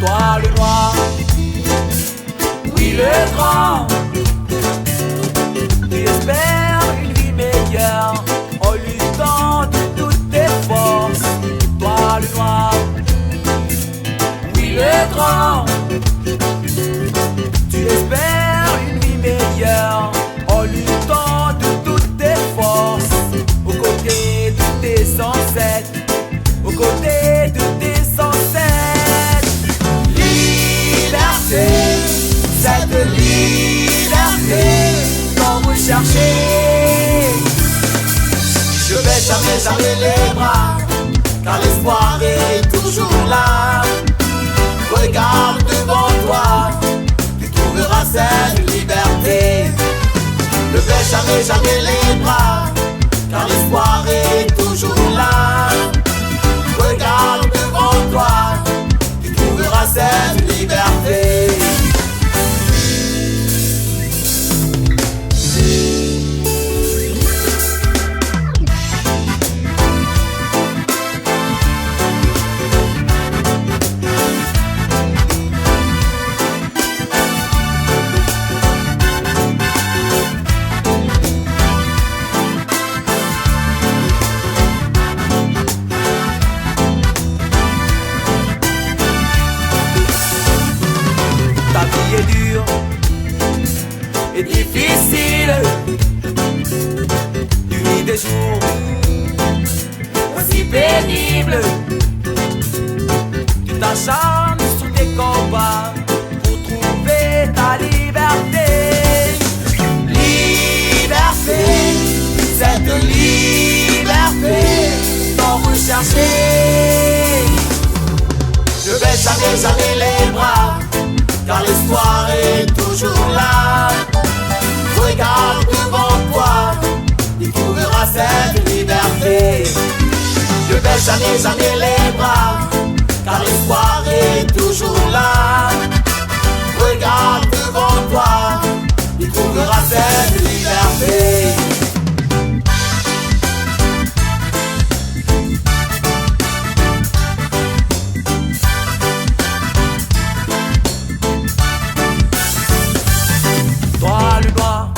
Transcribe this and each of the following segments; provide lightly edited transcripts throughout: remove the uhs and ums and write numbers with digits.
Toi le noir, oui le grand, tu espères une vie meilleure en luttant de toutes tes forces. Toi le noir, oui le grand, tu espères une vie meilleure en luttant de toutes tes forces, aux côtés de tes ancêtres, aux côtés de tes ancêtres. Liberté, cette liberté dont vous cherchez. Je vais jamais les bras, car l'espoir est toujours là. Regarde devant toi, tu trouveras cette liberté. Ne baisse jamais les bras, car l'espoir est toujours là. Regarde devant toi, tu trouveras cette liberté. Ta vie est dure et difficile. Tu vis des jours aussi pénibles. Tu t'acharnes sur tes combats pour trouver ta liberté. Liberté, cette liberté dont vous cherchez. Ne baisse jamais les bras, car l'espoir est toujours là. Regarde devant toi, tu trouveras cette liberté. Ne baisse jamais les bras, car l'espoir est toujours là. Regarde devant toi, tu trouveras cette liberté. Toi le bas,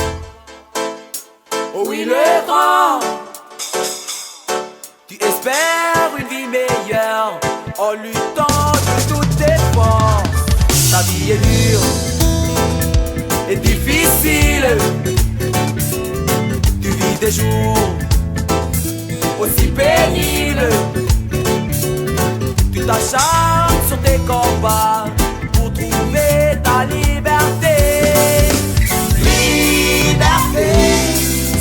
oh oui le grand, tu espères une vie meilleure en luttant de toutes tes forces. Ta vie est dure et difficile. Tu vis des jours aussi pénibles. Tu t'acharnes sur tes combats pour trouver ta liberté. Liberté,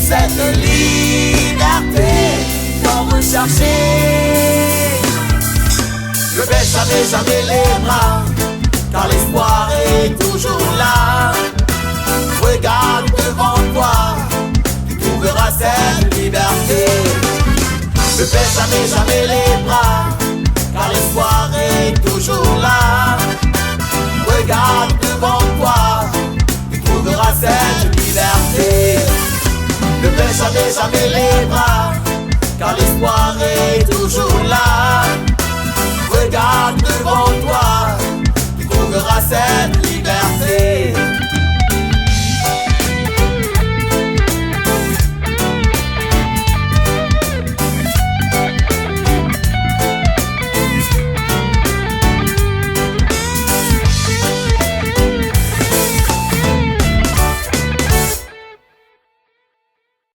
cette liberté dont vous cherchez. Ne baisse jamais les bras, car l'espoir est toujours là. Regarde devant toi, tu trouveras cette liberté. Ne baisse jamais les bras, car l'espoir est toujours là. Regarde devant toi, tu trouveras cette liberté. Ne baisse jamais les bras, car l'espoir est toujours là. Regarde devant toi, tu trouveras cette liberté.